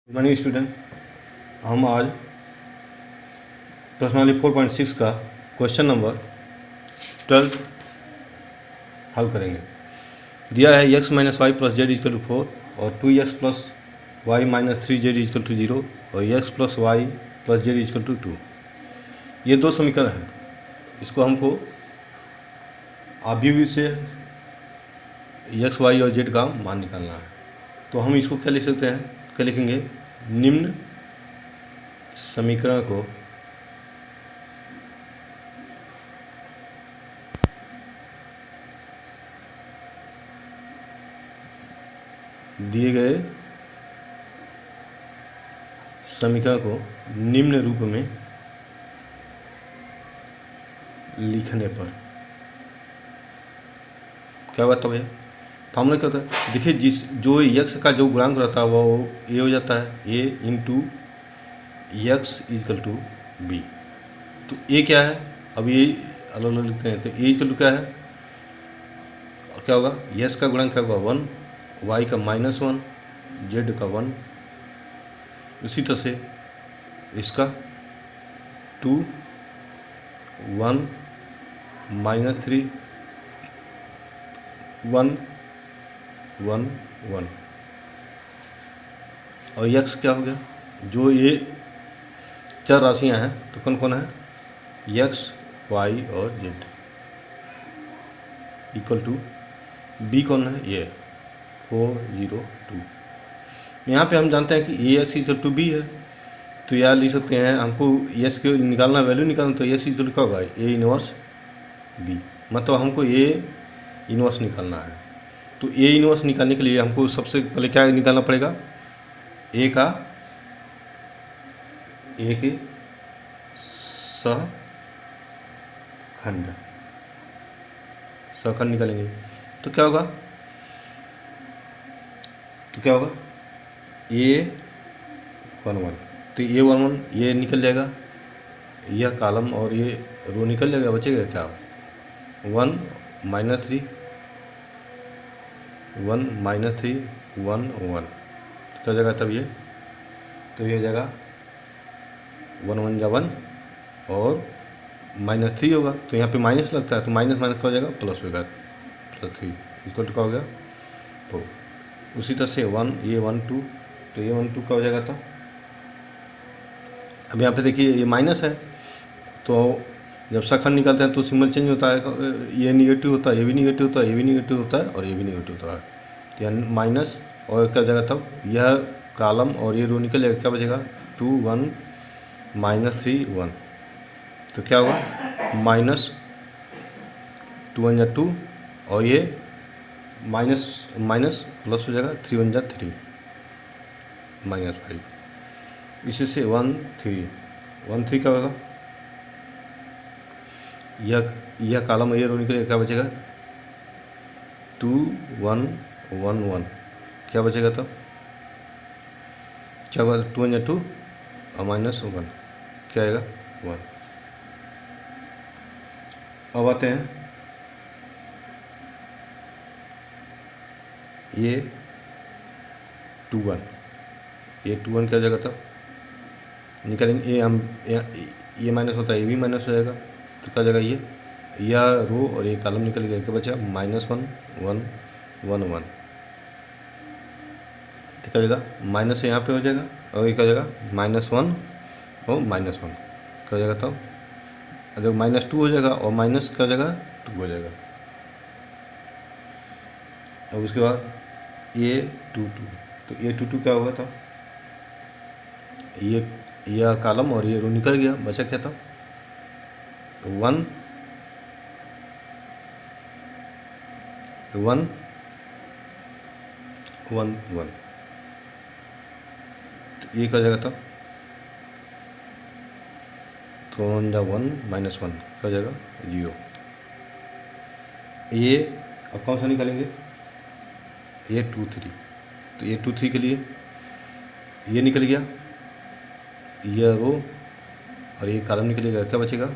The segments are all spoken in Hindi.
Good morning student. हम आज प्रश्नावली 4.6 का क्वेश्चन नंबर 12 हल करेंगे। दिया है x minus y plus z is equal to 4 और 2x plus y minus 3z is equal to 0 और x plus y plus z is equal to 2। ये दो समीकरण हैं। इसको हमको अभिव्यक्ति से x y और z का मान निकालना है। तो हम इसको क्या लिख सकते हैं, क्या लिखेंगे, निम्न समीकरण को दिए गए समीकरण को निम्न रूप में लिखने पर क्या होगा तब भैया फॉर्मूला क्या होता है। देखिए, जो यक्स का जो गुणांक रहता है वो ए हो जाता है, A into X equal to B. तो ए क्या है, अब ये अलग अलग लिखते हैं। तो ए इजकल टू क्या है, और क्या होगा, यक्स का गुणांक क्या होगा 1, वाई का -1, जेड का 1। उसी तरह से इसका 2, 1, -3, 1, 1, 1। और यक्स क्या हो गया, जो ये चार राशियां हैं तो कौन कौन है, यक्स, वाई और जेड इक्वल टू बी कौन है, ये 4, 0, 2। यहाँ पे हम जानते हैं कि ए एक्स इक्वल टू बी है। तो यार लिख सकते हैं, हमको एस के निकालना, वैल्यू निकालना, तो एस इक्वल क्या होगा, ए इनवर्स बी। मतलब हमको ए इनवर्स निकालना है। तो ए इनवर्स निकालने के लिए हमको सबसे पहले क्या निकालना पड़ेगा, ए के सहखंड निकालेंगे। तो क्या होगा, ए 1, 1। तो ए 1, 1 ये निकल जाएगा, यह कॉलम और ये रो निकल जाएगा, बचेगा क्या 1, -3, 1, -3, 1, 1। क्या हो जाएगा तब ये, तो ये हो जाएगा 1, 1 जा 1 और -3 होगा। तो यहाँ पे माइनस लगता है, तो माइनस माइनस क्या हो जाएगा, प्लस होगा, +3 इक्वल टू क्या हो गया 4। उसी तरह से 1, ये 1, 2, तो ये 1, 2 क्या हो जाएगा था। अब यहाँ पे देखिए ये माइनस है, तो जब सखंड निकालते हैं तो सिंबल चेंज होता है, ये निगेटिव होता है, ये भी निगेटिव होता है, ये भी निगेटिव होता है और ये भी निगेटिव होता है। तो यानी माइनस और क्या हो जाएगा तब, यह कॉलम और ये रो निकल जाएगा, क्या बचेगा 2, 1, -3, 1। तो क्या होगा, -2, 1 जा 2 और ये माइनस माइनस प्लस हो जाएगा, 3, 1 जा 3, -5। इसी से 1, 3, 1, 3 क्या होगा, यह कॉलम ये रो निकलेगा, क्या बचेगा 2, 1, 1, 1। क्या बचेगा तब, क्या होगा 2, 1 जा 2 और -1 क्या आएगा 1। अब आते हैं ये 2, 1, ये 2, 1 क्या हो जाएगा तब, निकालेंगे ए, हम ये माइनस होता है, ये भी माइनस हो जाएगा, तो क्या हो जाएगा ये, यह रो और ये कॉलम निकल गया, क्या बचेगा -1, 1, 1, 1। तो क्या हो जाएगा, माइनस यहाँ पे हो जाएगा और ये क्या हो जाएगा -1 और -1 क्या हो जाएगा तब, जब -2 हो जाएगा और माइनस क्या हो जाएगा 2 हो जाएगा। अब उसके बाद A 2, 2, तो A 2, 2 क्या होगा था, यह कॉलम और ये रो निकल गया, बचा क्या था 1, 1, 1, 1। तो ये क्या हो जाएगा था, तो 1 जा 1, -1 क्या हो जाएगा 0। ये अब कौन सा निकालेंगे, A 2, 3। तो A 2, 3 के लिए ये निकल गया, यह रो और ये कॉलम निकलेगा, क्या बचेगा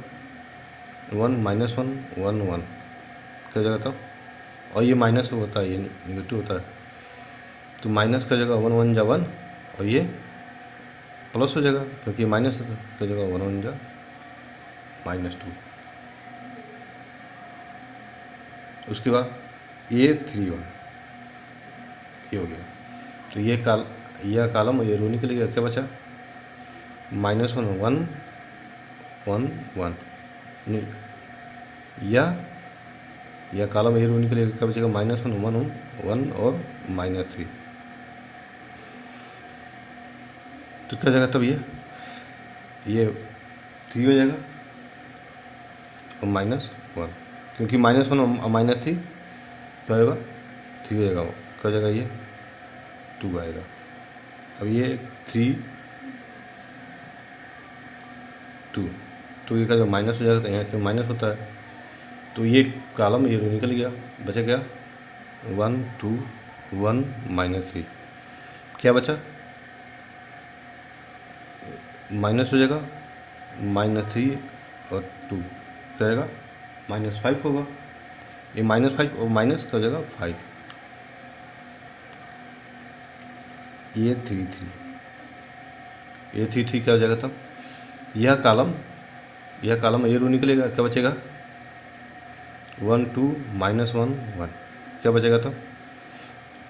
1, -1, 1, 1 क्या हो जाएगा तब, और ये माइनस होता है, ये निगेटिव होता है, तो माइनस का जगह 1, 1 जा 1 और ये प्लस हो जाएगा क्योंकि माइनस है, तो क्या हो जाएगा 1 1 जा -2। उसके बाद A31 ये हो गया। तो ये कॉलम और ये रो निकल गया। क्या बचा? -1 1 1 1 नहीं, यह कॉलम ये रो निकलेगा। क्या बचेगा? -1 1 1 और -3। तो क्या जाएगा तब? ये 3 हो जाएगा और -1, क्योंकि -1 और -3 क्या होगा? 3 हो जाएगा। क्या हो जाएगा? ये 2 आएगा। अब ये 3 2 तो ये का जब माइनस हो जाएगा तो यहाँ क्यों माइनस होता है, तो ये कॉलम ये रो निकल गया। बचा क्या? 1 2 1 -3। क्या बचा? माइनस हो जाएगा -3 और 2 क्या जाएगा? -5 होगा। ये -5 और माइनस क्या हो जाएगा? 5। ये 3 3 ये 3 3 क्या हो जाएगा तब? यह कॉलम ये रो निकलेगा। क्या बचेगा? 1 2 -1 1 क्या बचेगा तब?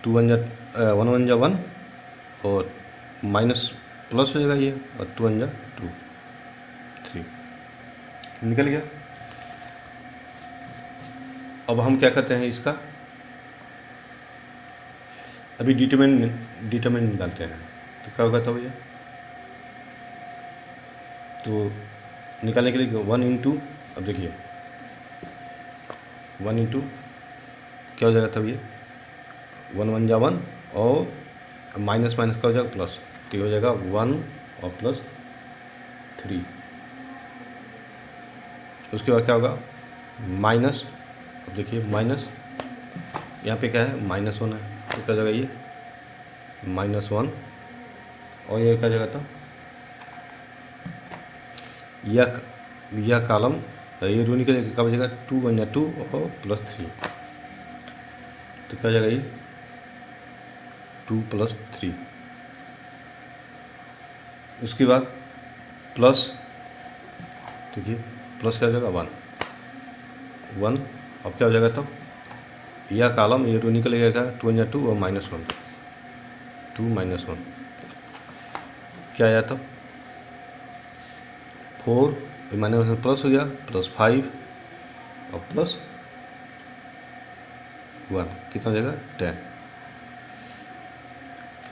2 1 1 जा 1 और माइनस प्लस हो जाएगा ये, और 2 1 जा 2 3 निकल गया। अब हम क्या करते हैं इसका? अभी डिटरमिनेंट निकालते हैं। तो क्या होगा तब? ये तो निकालने के लिए 1 इंटू, अब देखिए 1 इंटू क्या हो जाएगा तब? ये 1 1 जा 1 और माइनस माइनस क्या हो जाएगा? प्लस। तो ये हो जाएगा 1 और +3। उसके बाद क्या होगा? माइनस, अब देखिए माइनस यहाँ पे क्या है? -1 है। तो क्या हो जाएगा? ये -1 और ये क्या हो जाएगा तब? यह कॉलम ये रो निकलेगा। क्या बचेगा? 2 1 जा 2 और +3। तो क्या हो जाएगा? ये 2 + 3। उसके बाद प्लस, देखिए प्लस क्या हो जाएगा? 1 1। अब क्या हो जाएगा तब? यह कॉलम ये रो निकलेगा। क्या? 2 1 जा 2 और -1 2 -1 क्या आया तब? 4 प्लस हो गया, +5 और +1 कितना हो जाएगा? 10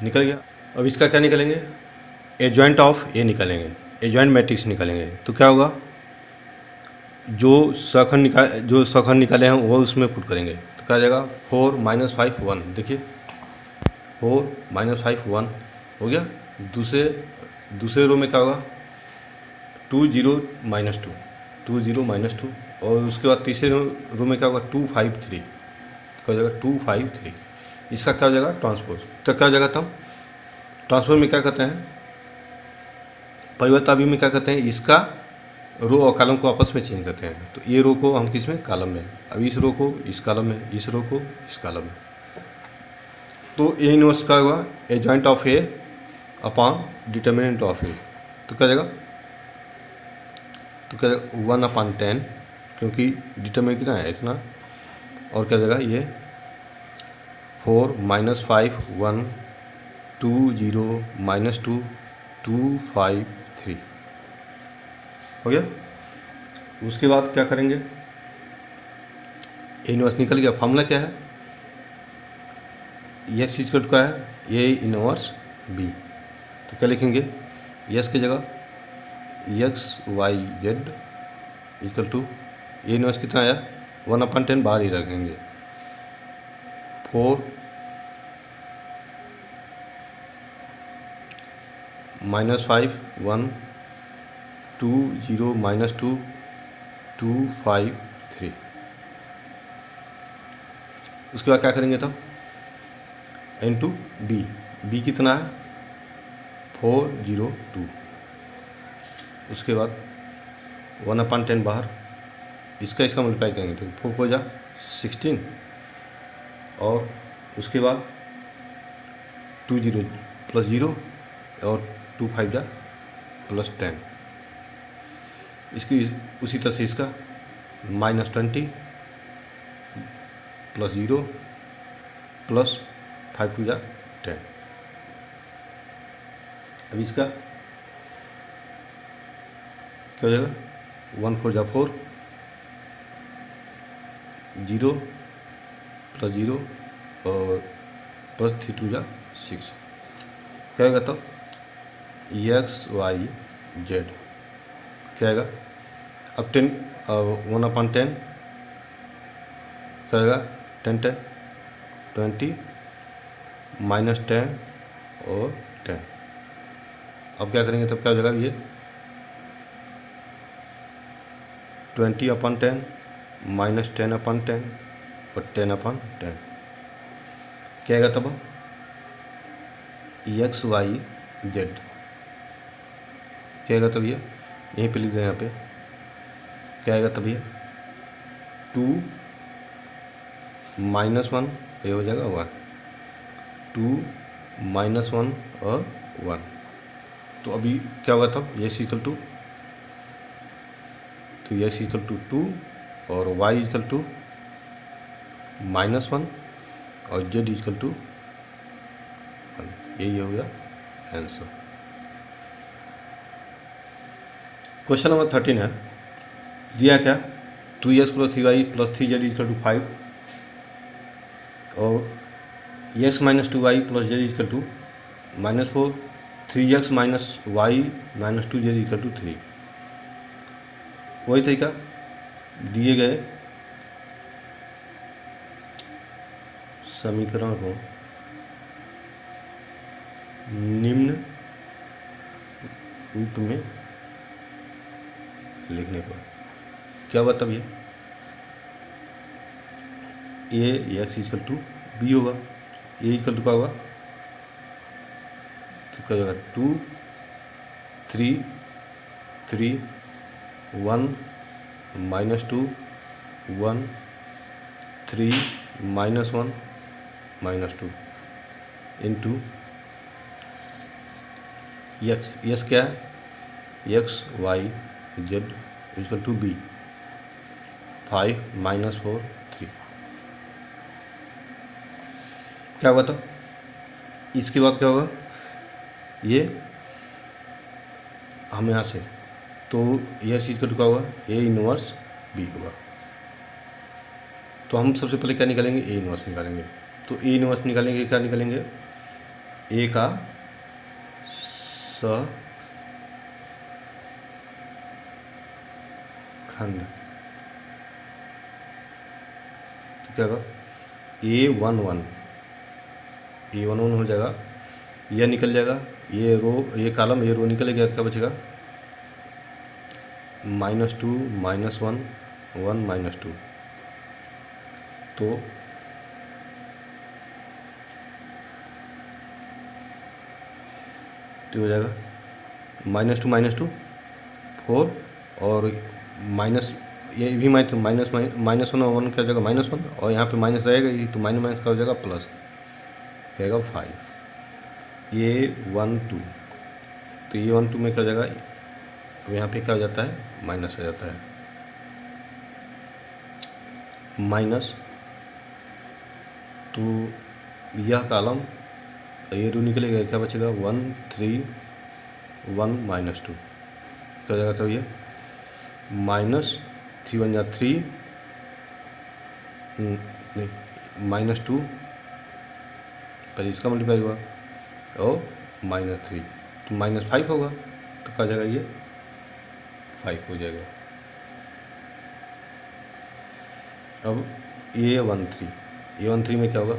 निकल गया। अब इसका क्या निकलेंगे? एडजॉइंट ऑफ ए निकालेंगे, एडजॉइंट मैट्रिक्स निकालेंगे। तो क्या होगा? जो सखंड निकाले हैं वो उसमें पुट करेंगे। तो क्या आ जाएगा? 4 -5 1। देखिए 4 -5 1 हो गया। दूसरे रो में क्या होगा? 2 0 -2 2 0 -2 और उसके बाद तीसरे रो में क्या होगा? 2 5 3 क्या हो जाएगा? 2 5 3। इसका क्या हो जाएगा? ट्रांसपोज। तो क्या हो जाएगा तब? ट्रांसपोज में क्या करते हैं? परिवर्तन में क्या करते हैं? इसका रो और कॉलम को आपस में चेंज करते हैं। तो ये रो को हम किस में? कॉलम में। अब इस रो को इस कॉलम में, इस रो को इस कॉलम में। तो ए इनवर्स का होगा adjoint of A upon determinant of A. तो क्या जाएगा? तो क्या 1/10, क्योंकि डिटर्मिनेंट कितना है? इतना। और क्या जाएगा? ये 4 -5 1 2 0 -2 2 5 3 हो गया। उसके बाद क्या करेंगे? ए इनवर्स निकल गया। फॉर्मूला क्या है? एक्स इक्वल टू क्या है? A inverse B. तो क्या लिखेंगे? यस की जगह XYZ equal to A inverse कितना आया? 1/10 बाहर ही रखेंगे। 4 -5 1 2 0 -2 2 5 3। उसके बाद क्या करेंगे तब? इंटू बी कितना है? 4 0 2। उसके बाद 1/10 बाहर, इसका मल्टीप्लाई करेंगे तो 4 को जा 16 और उसके बाद 2 0 + 0 और 2 5 जा +10। इसकी उसी तरह से इसका -20 + 0 + 5 2 जा 10। अब इसका क्या हो जाएगा, 1 4 जा 4, 0 + 0 और +3 2 जा 6। क्या आएगा तब x y z क्या आएगा। अब 10 1/10 क्या आएगा, 10 10 20 -10 और 10। अब क्या करेंगे तब क्या हो जाएगा, ये 20/10 -10/10 और 10/10 क्या आएगा तब x y z क्या आएगा तब ये यहीं पे लिख दें, यहाँ पे क्या आएगा तब ये 2 -1 ये हो जाएगा 1, 2 -1 और 1। तो अभी क्या होगा तब x इक्वल टू, तो x इक्वल टू 2 और y इक्वल टू -1 और z इक्वल टू 1। यही हो गया आंसर। क्वेश्चन नंबर 13 है, दिया क्या 2x + 3y + 3z equal to 5 और x - 2y + z equal to -4, 3x - y - 2z equal to 3। वही तरीका दिए गए समीकरण को निम्न रूप में लिखने पर क्या होगा तब ये x इक्वल टू b होगा, a इक्वल टू क्या होगा, तो क्या होगा 2 3 3 1 -2 1 3 -1 -2 इंटू x क्या है, x y z equal to b 5 -4 3। क्या होगा तब इसके बाद क्या होगा, ये हम यहाँ से तो यह चीज़ का क्या होगा a इनवर्स b होगा। तो हम सबसे पहले क्या निकालेंगे, a इनवर्स निकालेंगे। तो a इनवर्स निकालेंगे, क्या निकालेंगे, a का खंड, तो क्या होगा a11 हो जाएगा, यह निकल जाएगा, ये रो ये कॉलम ये रो निकल गया, क्या बचेगा -2 -1 1 -2। तो हो जाएगा -2 4 और माइनस ये भी -1 और 1 क्या हो जाएगा -1 और यहाँ पे माइनस रहेगा ही, तो माइनस का हो जाएगा प्लस, रहेगा 5। ये 1 2, तो ये 1 2 में क्या हो जाएगा, अब यहाँ पे क्या हो जाता है माइनस आ जाता है, माइनस। तो यह कॉलम ये रो निकलेगा, क्या बचेगा 1 3 1 -2 क्या हो जाएगा, तो ये -3 1 जा 3 नहीं -2 पहले इसका मल्टीप्लाई हुआ और -3 तो -5 होगा, तो क्या हो जाएगा ये 5 हो जाएगा। अब A13 में क्या होगा,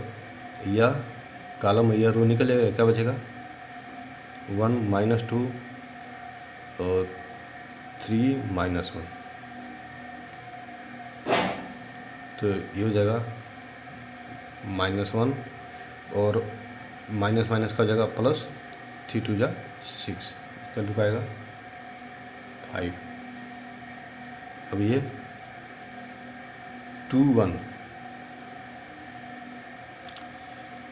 यह कॉलम यह रो निकलेगा, क्या बचेगा 1 -2 और 3 -1, तो ये हो जाएगा -1 और माइनस का हो जाएगा प्लस, 3 2 जा 6 क्या लिख पाएगा 5। अब ये 2 1,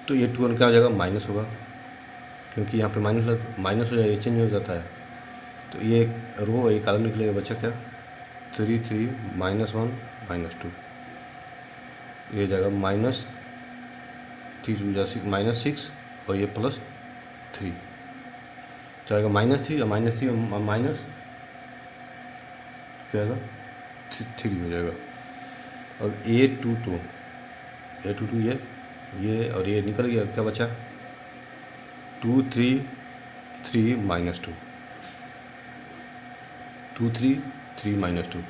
तो ये 2 1 क्या हो जाएगा माइनस होगा, क्योंकि यहाँ पे माइनस हो जाएगा, ये चेंज हो जाता है। तो ये रो एक कॉलम निकलेगा, बचा क्या 3 3 -1 -2, ये हो जाएगा -6 और ये +3 जाएगा -3 और -3 माइनस क्या आएगा 3 हो जाएगा। अब A22 ये और ये निकल गया, क्या बचा 2 3 3 -2 2 3 3 -2,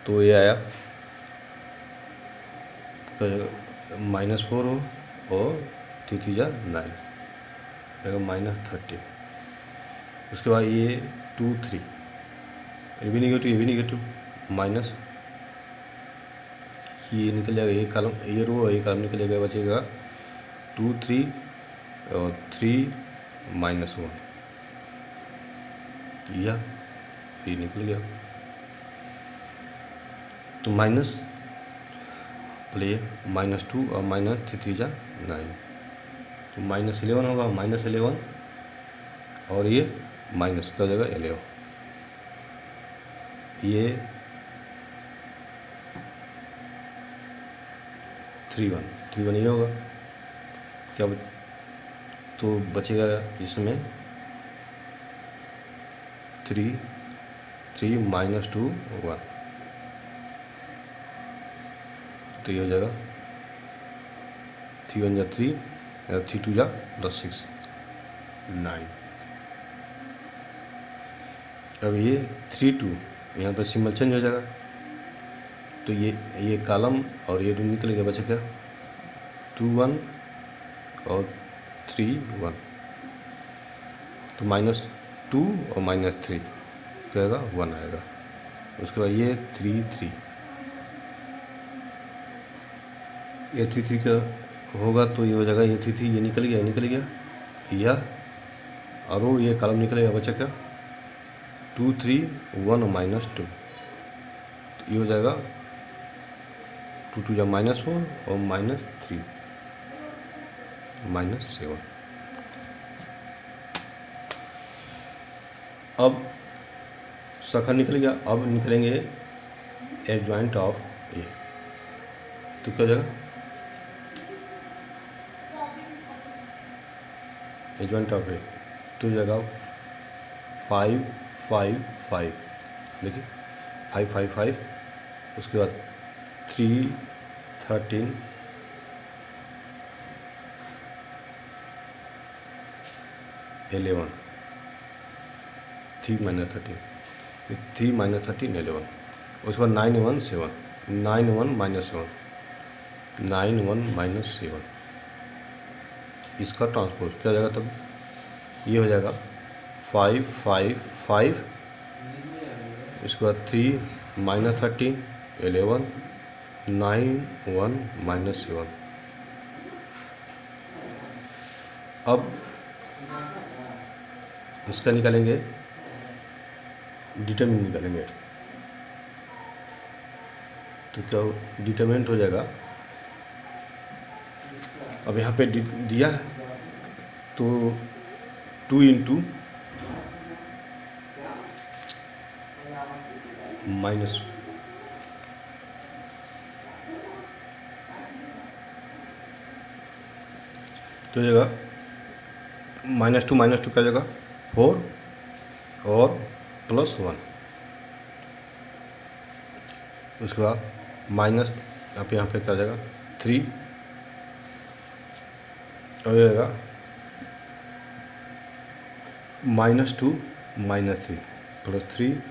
तो ये आया -4 हो और 3 3 9 जाएगा -30। उसके बाद ये 2 3 ये भी निगेटिव माइनस, ये निकल जाएगा, ये कॉलम ये रो और ये कॉलम निकल जाएगा, बचेगा 2 3 और 3 -1, ये निकल गया। तो माइनस प्ले -2 और -3 3 9, तो -11 होगा, -11 और ये माइनस क्या हो जाएगा 11, ये 3 1 ये होगा क्या, तो बचेगा इसमें 3 3 -2 1, तो ये हो जाएगा 3 1 3 3 2 +6 9। अब ये 3 2 यहाँ पर सिंबल चेंज हो जाएगा, तो ये कॉलम और ये निकल गया, बचा क्या 2 1 और 3 1, तो -2 और -3 क्या आएगा 1 आएगा। उसके बाद ये 3 3 ये 3 3 का होगा, तो ये हो जाएगा ये 3 3 ये निकल गया यह, और वो ये कॉलम निकलेगा, बचा क्या 2 3 1 और -2, तो ये हो जाएगा 2 2 -4 और -3 -7। अब शाखा निकल गया, अब निकलेंगे एडजॉइंट ऑफ ए, तो क्या हो जाएगा एडजॉइंट ऑफ ए, तो हो जाएगा 5 5 5, देखिए 5 5 5, उसके बाद 3 13 11 3 -13 3 -13 11, उसके बाद 9 1 7 9 1 -7 9 1 -7, इसका ट्रांसपोज क्या हो जाएगा, तब ये हो जाएगा 5 5 5, इसके बाद 3 -13 11 9 1 -7। अब इसका निकालेंगे, डिटरमिनेंट निकालेंगे, तो क्या डिटरमिनेंट हो जाएगा, अब यहाँ पे दिया है तो 2 × माइनस, तो हो जाएगा -2 क्या जगह 4 और +1, उसके बाद माइनस आप यहाँ पे क्या हो जाएगा 3 हो जाएगा -2 -3 +3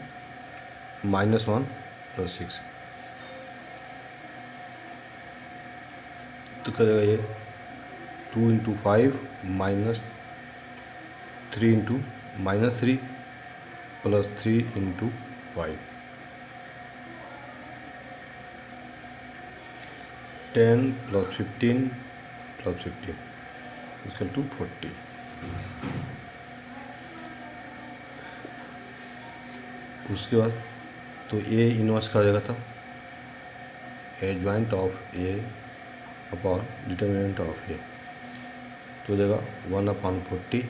-1 +6, तो क्या जाएगा ये 2 × 5 -3 × -3 +3 × 5 10 + 15 + 15 = 40। उसके बाद तो ए इनवर्स का हो जाएगा था adjoint of A upon determinant of A, तो हो जाएगा 1/40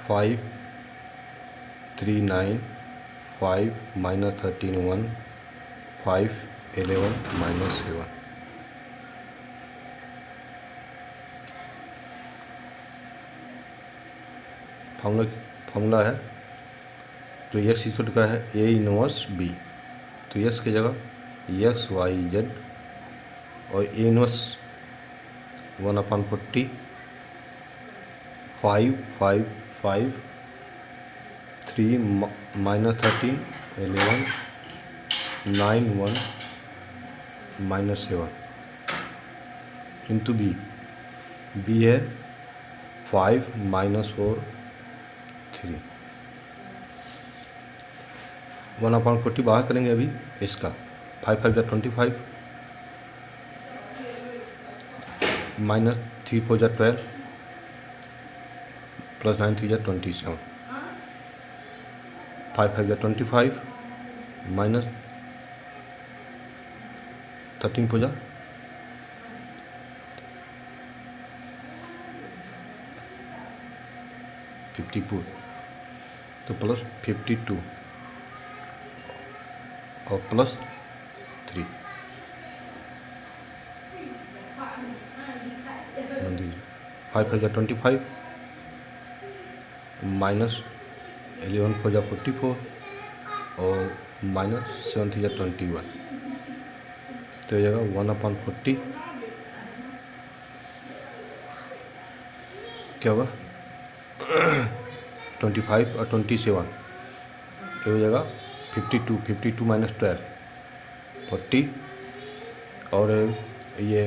5 3 9 5 माइनस 13 1 5 11 माइनस 7। फार्मूला है तो एक्स इक्वल टू क्या है ए इनवर्स बी। तो एक्स की जगह एक्स वाई जेड और A inverse 1/40 5 5 5 3 minus 13 11 9 1 minus 7 into B. B है 5 माइनस 4 3। 1/40 बाहर करेंगे अभी इसका 5 5 25 माइनस 3 4 12 प्लस 9 3 27 5 5 25 माइनस 13 4 54 तो प्लस 52 और प्लस 3 5 5 25 माइनस 11 4 44 और माइनस 7 3 21 तो हो जाएगा 1/40 क्या होगा 25 और 27 ये हो जाएगा 52 52 माइनस 12 40 और ये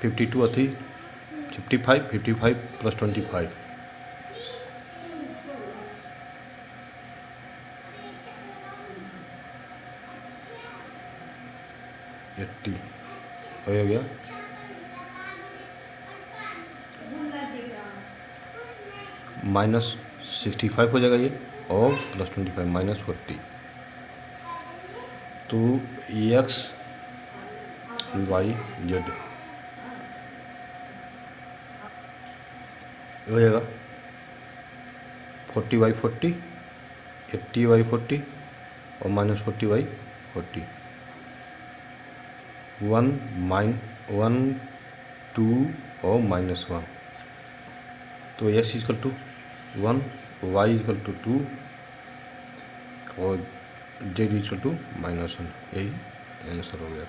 52 अथी 55 55 प्लस 25 80 हो गया माइनस 65 हो जाएगा ये और प्लस 25 माइनस 40 तो एक्स वाई जेड हो जाएगा 40/40 80/40 और माइनस 40/40 1 2 और माइनस 1 तो x equal to 1 y equal to 2 और जेड इक्वल टू -1 यही आंसर हो गया।